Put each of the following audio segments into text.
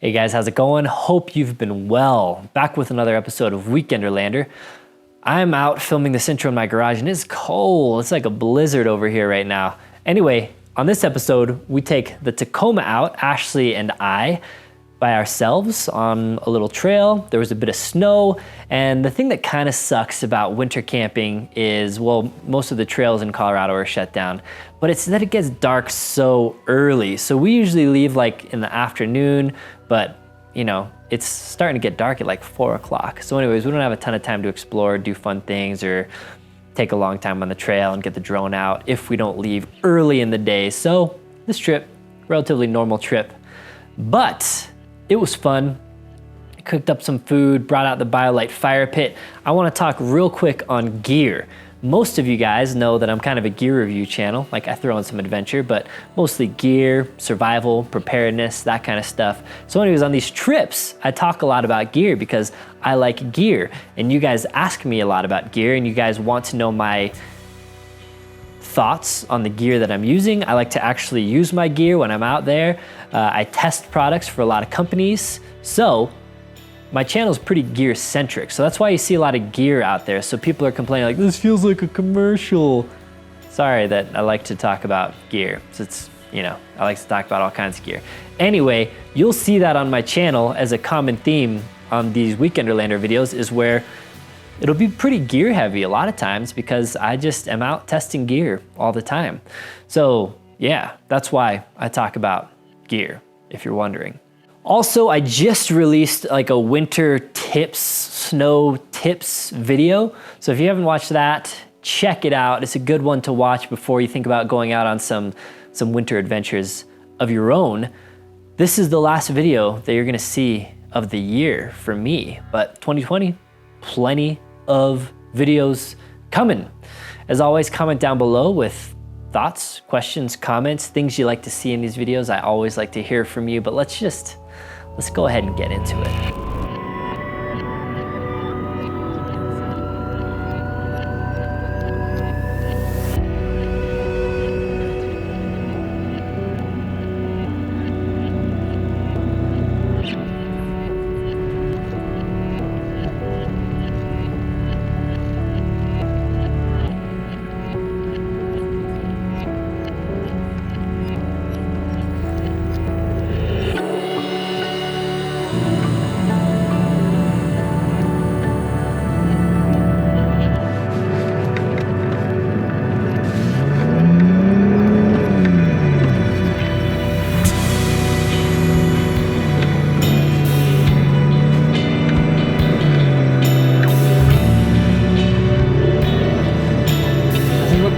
Hey guys, how's it going? Hope you've been well. Back with another episode of Weekenderlander. I'm out filming this intro in my garage and it's cold. It's like a blizzard over here right now. Anyway, on this episode, we take the Tacoma out, Ashley and I, by ourselves on a little trail. There was a bit of snow, and the thing that kind of sucks about winter camping is, well, most of the trails in Colorado are shut down, but it's that it gets dark so early. So we usually leave like in the afternoon, but you know, it's starting to get dark at like 4 o'clock. So anyways, we don't have a ton of time to explore, do fun things, or take a long time on the trail and get the drone out if we don't leave early in the day. So this trip, relatively normal trip, but it was fun. I cooked up some food, brought out the BioLite fire pit. I want to talk real quick on gear. Most of you guys know that I'm kind of a gear review channel. Like I throw in some adventure, but mostly gear, survival, preparedness, that kind of stuff. So anyways, on these trips, I talk a lot about gear because I like gear. And you guys ask me a lot about gear and you guys want to know my thoughts on the gear that I'm using. I like to actually use my gear when I'm out there. I test products for a lot of companies. So my channel is pretty gear centric. So that's why you see a lot of gear out there. So people are complaining like, this feels like a commercial. Sorry that I like to talk about gear. So it's, you know, I like to talk about all kinds of gear. Anyway, you'll see that on my channel as a common theme on these Weekenderlander videos is where it'll be pretty gear heavy a lot of times because I just am out testing gear all the time. So yeah, that's why I talk about gear, if you're wondering. Also, I just released like a winter tips, snow tips video. So if you haven't watched that, check it out. It's a good one to watch before you think about going out on some winter adventures of your own. This is the last video that you're gonna see of the year for me, but 2020, plenty of videos coming. As always, comment down below with thoughts, questions, comments, things you like to see in these videos. I always like to hear from you, but let's go ahead and get into it.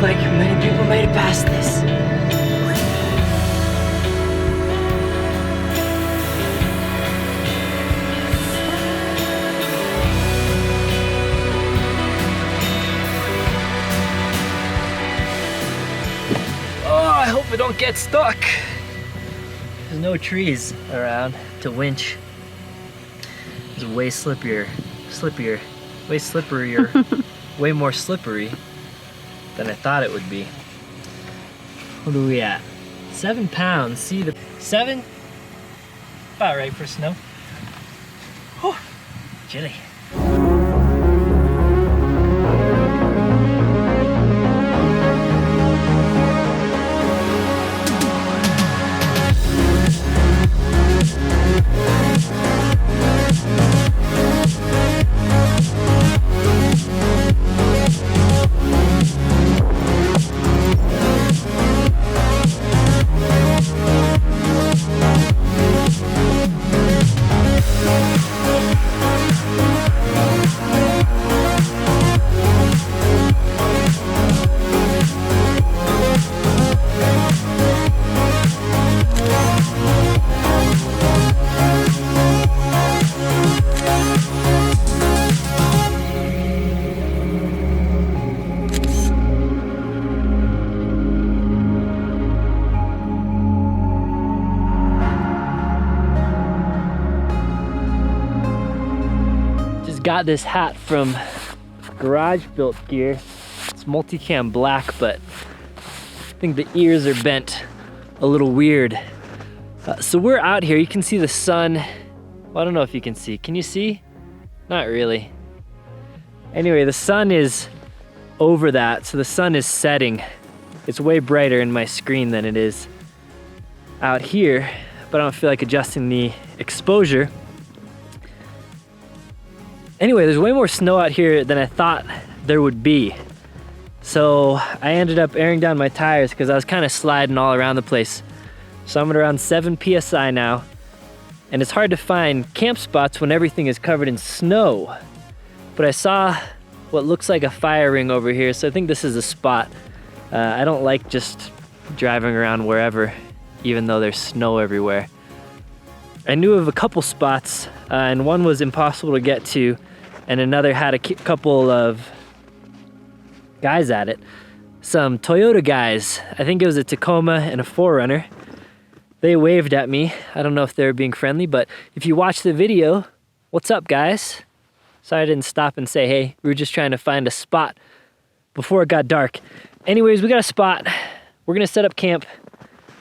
Like many people made it past this. Oh, I hope I don't get stuck. There's no trees around to winch. It's way slippier, way slipperier, way more slippery than I thought it would be. What are we at? 7 pounds. See the 7? About right for snow. Whew. Chilly. Got this hat from Garage Built Gear. It's Multicam Black, but I think the ears are bent a little weird. So we're out here, you can see the sun. Well, I don't know if you can see. Can you see? Not really. Anyway, the sun is over that, so the sun is setting. It's way brighter in my screen than it is out here, but I don't feel like adjusting the exposure. Anyway, there's way more snow out here than I thought there would be. So I ended up airing down my tires because I was kind of sliding all around the place. So I'm at around 7 PSI now, and it's hard to find camp spots when everything is covered in snow. But I saw what looks like a fire ring over here, so I think this is a spot. I don't like just driving around wherever, even though there's snow everywhere. I knew of a couple spots, and one was impossible to get to, and another had a couple of guys at it. Some Toyota guys. I think it was a Tacoma and a 4Runner. They waved at me. I don't know if they were being friendly, but if you watch the video, what's up, guys? Sorry I didn't stop and say, hey, we were just trying to find a spot before it got dark. Anyways, we got a spot. We're gonna set up camp.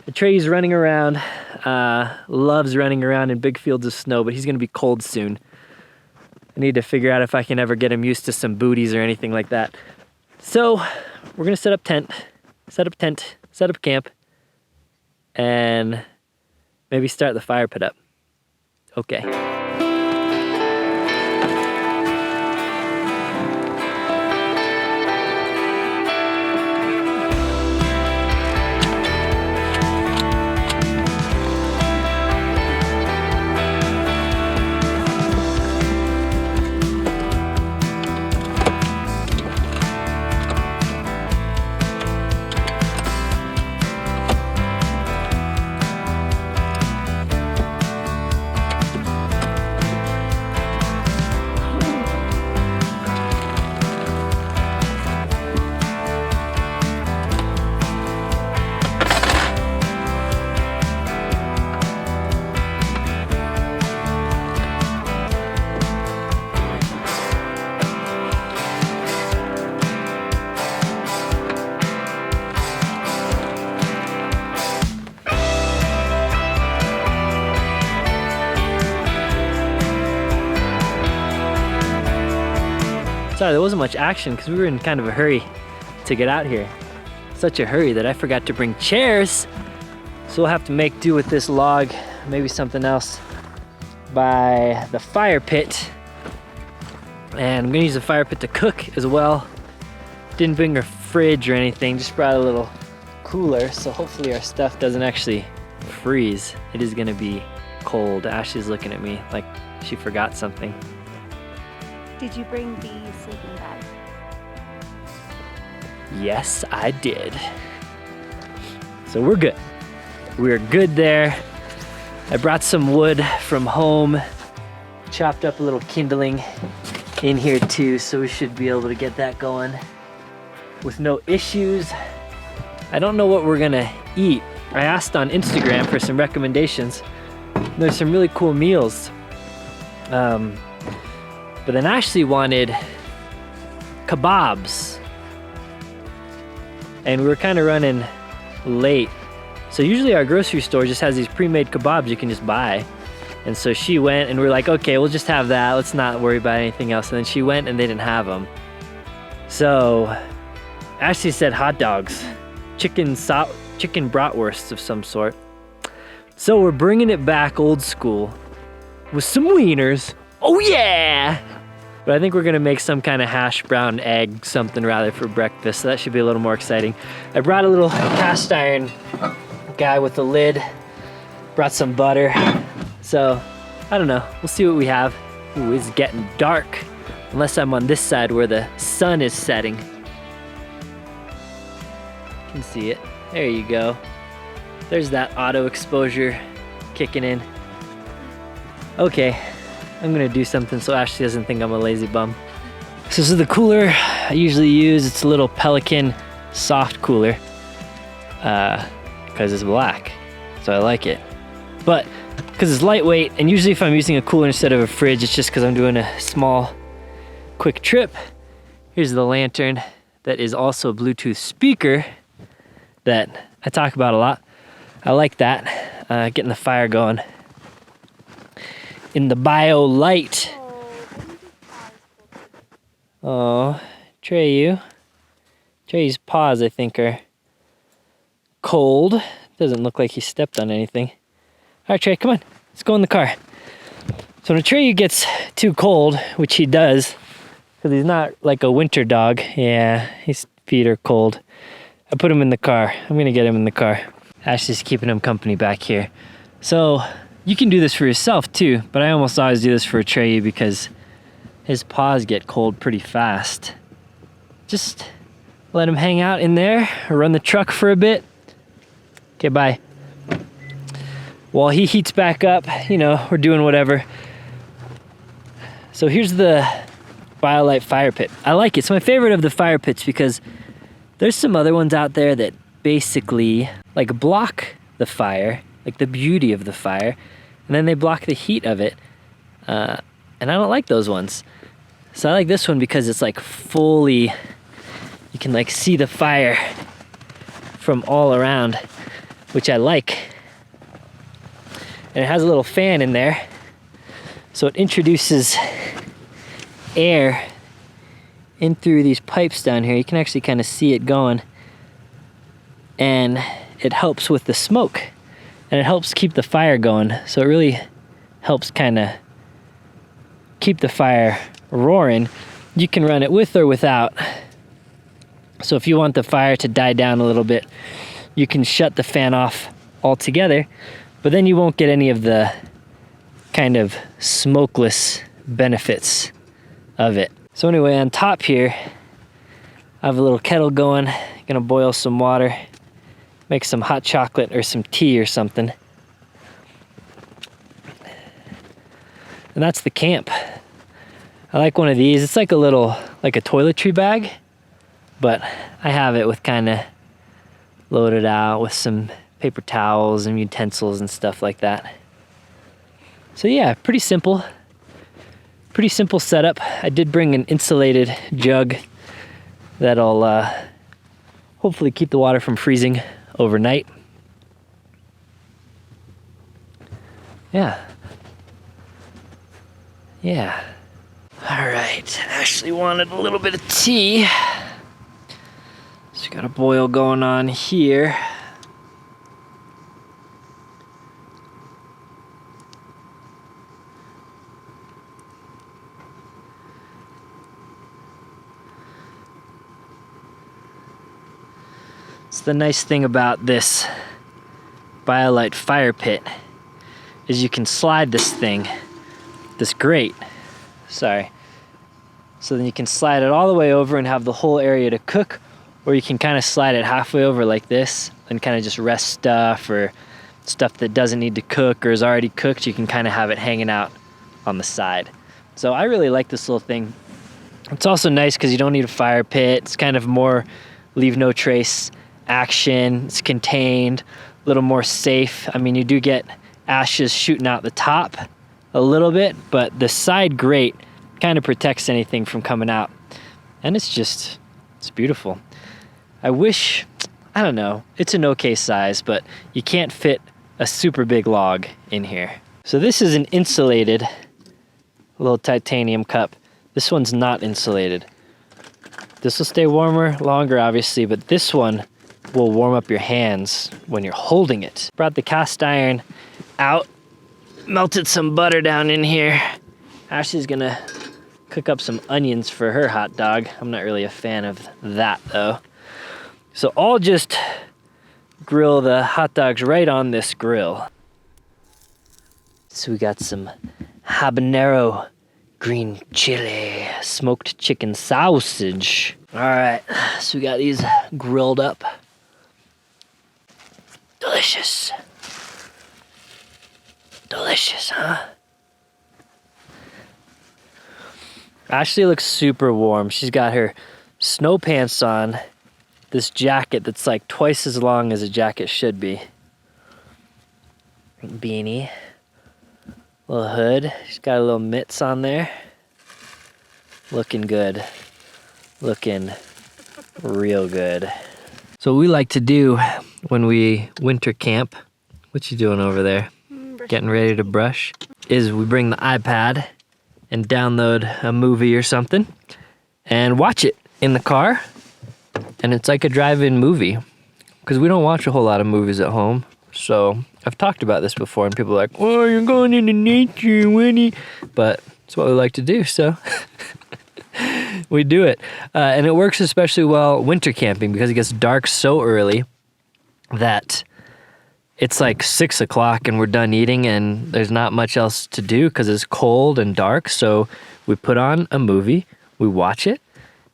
The Trey's running around, loves running around in big fields of snow, but he's gonna be cold soon. I need to figure out if I can ever get him used to some booties or anything like that. So we're gonna set up camp, and maybe start the fire pit up. Okay. Sorry, there wasn't much action because we were in kind of a hurry to get out here. Such a hurry that I forgot to bring chairs. So we'll have to make do with this log, maybe something else, by the fire pit. And I'm gonna use the fire pit to cook as well. Didn't bring a fridge or anything, just brought a little cooler, so hopefully our stuff doesn't actually freeze. It is gonna be cold. Ashley's looking at me like she forgot something. Did you bring the sleeping bag? Yes, I did. So we're good. We're good there. I brought some wood from home, chopped up a little kindling in here too, so we should be able to get that going with no issues. I don't know what we're gonna eat. I asked on Instagram for some recommendations. There's some really cool meals. But then Ashley wanted kebabs. And we were kind of running late. So usually our grocery store just has these pre-made kebabs you can just buy. And so she went and we're like, okay, we'll just have that. Let's not worry about anything else. And then she went and they didn't have them. So Ashley said hot dogs, chicken bratwursts of some sort. So we're bringing it back old school with some wieners. Oh yeah! But I think we're gonna make some kind of hash brown egg something rather for breakfast, so that should be a little more exciting. I brought a little cast iron guy with a lid, brought some butter. So, I don't know, we'll see what we have. Ooh, it's getting dark, unless I'm on this side where the sun is setting. You can see it, there you go. There's that auto exposure kicking in. Okay. I'm gonna do something so Ashley doesn't think I'm a lazy bum. So this is the cooler I usually use. It's a little Pelican soft cooler because it's black, so I like it. But because it's lightweight, and usually if I'm using a cooler instead of a fridge, it's just because I'm doing a small, quick trip. Here's the lantern that is also a Bluetooth speaker that I talk about a lot. I like that. getting the fire going in the bio light. Oh, Treyu. Trey's paws, I think, are cold. Doesn't look like he stepped on anything. All right, Trey, come on. Let's go in the car. So when Treyu gets too cold, which he does, because he's not like a winter dog. Yeah, his feet are cold. I put him in the car. I'm gonna get him in the car. Ashley's keeping him company back here. So you can do this for yourself too, but I almost always do this for Treyu because his paws get cold pretty fast. Just let him hang out in there or run the truck for a bit. Okay, bye. While he heats back up, you know, we're doing whatever. So here's the BioLite fire pit. I like it. It's my favorite of the fire pits because there's some other ones out there that basically like block the fire, like the beauty of the fire, and then they block the heat of it. And I don't like those ones. So I like this one because it's like fully, you can like see the fire from all around, which I like. And it has a little fan in there, so it introduces air in through these pipes down here. You can actually kind of see it going, and it helps with the smoke, and it helps keep the fire going. So it really helps kind of keep the fire roaring. You can run it with or without. So if you want the fire to die down a little bit, you can shut the fan off altogether, but then you won't get any of the kind of smokeless benefits of it. So anyway, on top here, I have a little kettle going. Gonna boil some water, make some hot chocolate or some tea or something. And that's the camp. I like one of these. It's like a little, like a toiletry bag, but I have it with kind of loaded out with some paper towels and utensils and stuff like that. So yeah, pretty simple setup. I did bring an insulated jug that'll hopefully keep the water from freezing overnight. Yeah. All right, Ashley wanted a little bit of tea. So got a boil going on here. It's the nice thing about this BioLite fire pit is you can slide this thing, this grate, sorry. So then you can slide it all the way over and have the whole area to cook, or you can kind of slide it halfway over like this and kind of just rest stuff or stuff that doesn't need to cook or is already cooked. You can kind of have it hanging out on the side. So I really like this little thing. It's also nice because you don't need a fire pit. It's kind of more leave no trace action. It's contained, a little more safe. I mean, you do get ashes shooting out the top a little bit, but the side grate kind of protects anything from coming out. And it's beautiful. I wish, I don't know, it's an okay size, but you can't fit a super big log in here. So this is an insulated little titanium cup. This one's not insulated. This will stay warmer longer, obviously, but this one will warm up your hands when you're holding it. Brought the cast iron out, melted some butter down in here. Ashley's gonna cook up some onions for her hot dog. I'm not really a fan of that though. So I'll just grill the hot dogs right on this grill. So we got some habanero green chili, smoked chicken sausage. All right, so we got these grilled up. Delicious. Delicious, huh? Ashley looks super warm. She's got her snow pants on, this jacket that's like twice as long as a jacket should be. Beanie, little hood. She's got a little mitts on there. Looking good. Looking real good. So what we like to do when we winter camp, What you doing over there? Getting ready to brush? Is we bring the iPad and download a movie or something and watch it in the car. And it's like a drive-in movie because we don't watch a whole lot of movies at home. So I've talked about this before and people are like, oh, you're going into nature, Winnie. But it's what we like to do, so we do it. And it works especially well winter camping because it gets dark so early that it's like 6 o'clock and we're done eating and there's not much else to do because it's cold and dark. So we put on a movie, we watch it,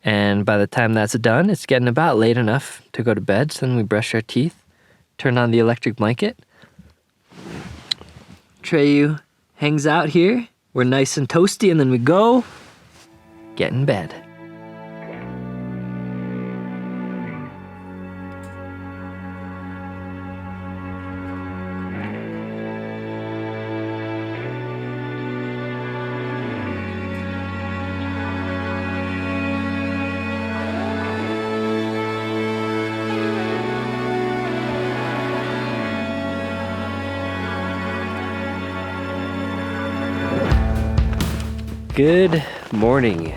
and by the time that's done, it's getting about late enough to go to bed. So then we brush our teeth, turn on the electric blanket. Treyu hangs out here. We're nice and toasty, and then we go get in bed. Good morning.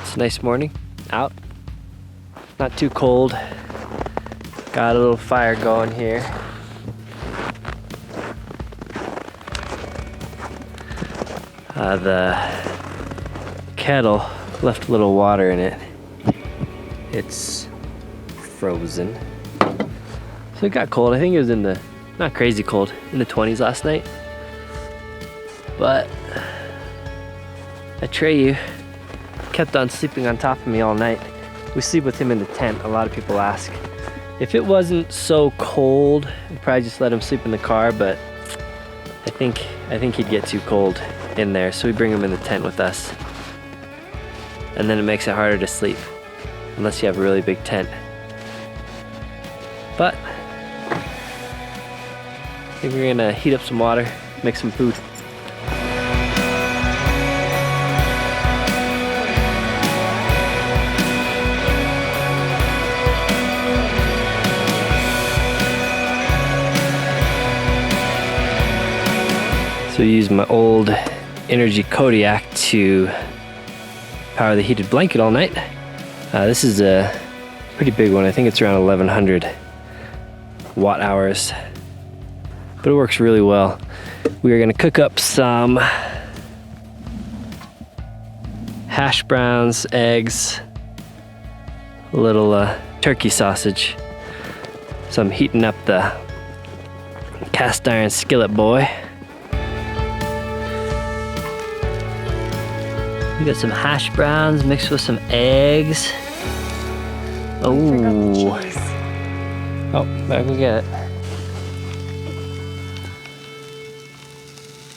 It's a nice morning out. Not too cold. Got a little fire going here. The kettle left a little water in it. It's frozen. So it got cold. I think it was in the, not crazy cold, in the 20s last night. But Treyu kept on sleeping on top of me all night. We sleep with him in the tent. A lot of people ask. If it wasn't so cold, I'd probably just let him sleep in the car, but I think he'd get too cold in there, so we bring him in the tent with us. And then it makes it harder to sleep, unless you have a really big tent. But I think we're gonna heat up some water, make some food. So I use my old Energy Kodiak to power the heated blanket all night. This is a pretty big one. I think it's around 1100 watt hours, but it works really well. We are gonna cook up some hash browns, eggs, a little turkey sausage. So I'm heating up the cast iron skillet boy. We got some hash browns mixed with some eggs. Oh. Oh, back we get it.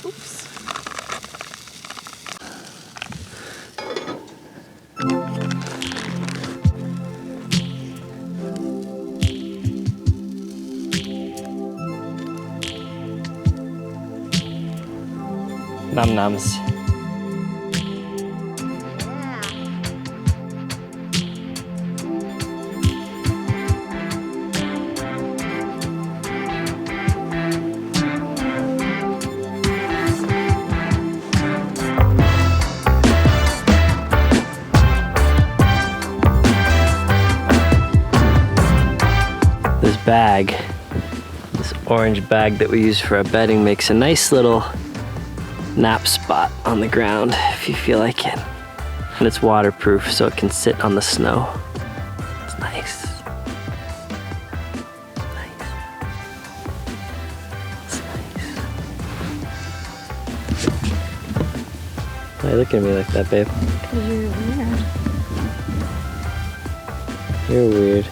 Oops. Num nums. This bag, this orange bag that we use for our bedding, makes a nice little nap spot on the ground if you feel like it. And it's waterproof so it can sit on the snow. It's nice. Nice. It's nice. Why are you looking at me like that, babe? Because you're weird. You're weird.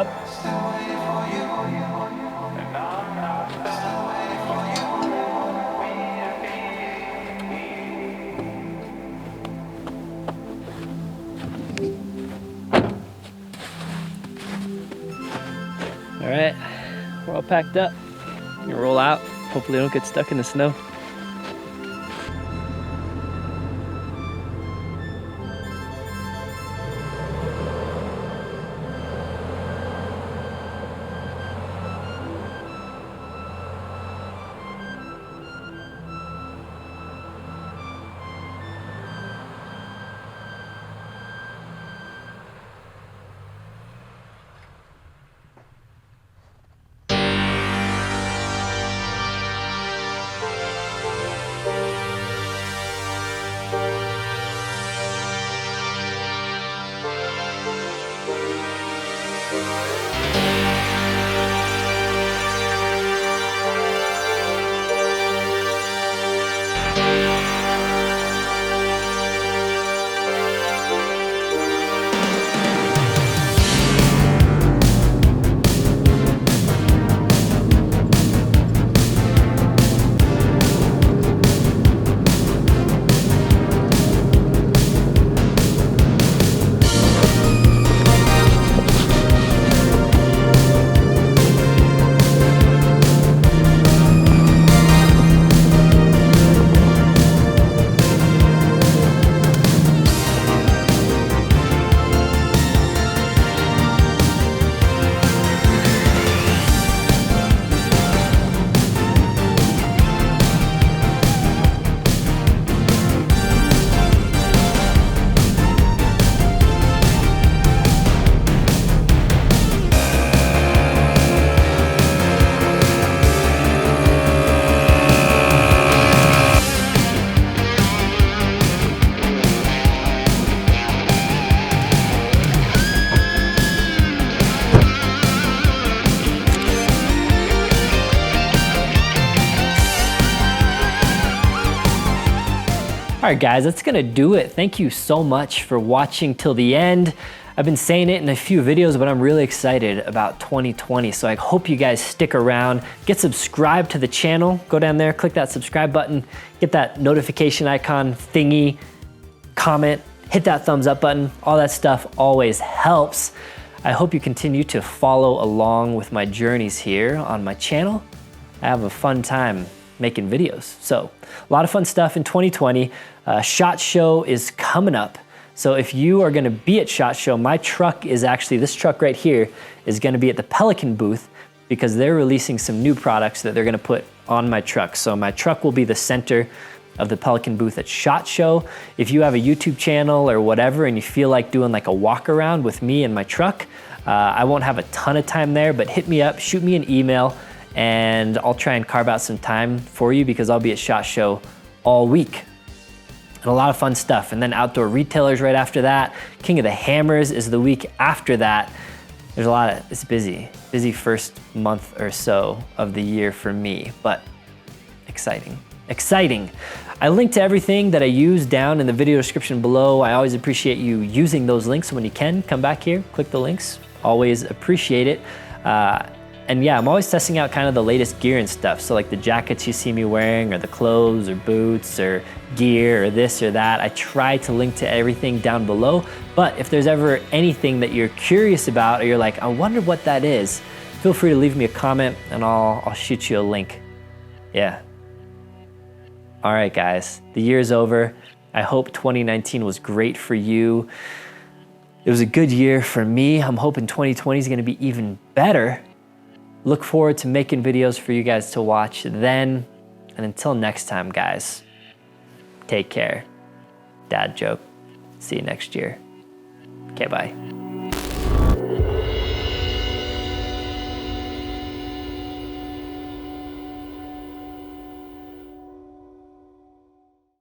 All right, we're all packed up. Gonna roll out. Hopefully I don't get stuck in the snow. All right, guys, that's gonna do it. Thank you so much for watching till the end. I've been saying it in a few videos, but I'm really excited about 2020. So I hope you guys stick around, get subscribed to the channel, go down there, click that subscribe button, get that notification icon thingy, comment, hit that thumbs up button. All that stuff always helps. I hope you continue to follow along with my journeys here on my channel. I have a fun time making videos. So a lot of fun stuff in 2020. SHOT Show is coming up. So if you are gonna be at SHOT Show, my truck is actually, this truck right here is gonna be at the Pelican booth because they're releasing some new products that they're gonna put on my truck. So my truck will be the center of the Pelican booth at SHOT Show. If you have a YouTube channel or whatever and you feel like doing like a walk around with me and my truck, I won't have a ton of time there, but hit me up, shoot me an email, and I'll try and carve out some time for you because I'll be at SHOT Show all week. And a lot of fun stuff. And then Outdoor Retailers right after that. King of the Hammers is the week after that. There's a lot of, it's busy first month or so of the year for me, but exciting. I link to everything that I use down in the video description below. I always appreciate you using those links. When you can, come back here, click the links. Always appreciate it. And yeah, I'm always testing out kind of the latest gear and stuff. So like the jackets you see me wearing or the clothes or boots or gear or this or that, I try to link to everything down below. But if there's ever anything that you're curious about or you're like, I wonder what that is, feel free to leave me a comment and I'll shoot you a link. Yeah. All right, guys, the year's over. I hope 2019 was great for you. It was a good year for me. I'm hoping 2020 is gonna be even better. Look forward to making videos for you guys to watch then. And until next time, guys, take care. Dad joke. See you next year. Okay, bye.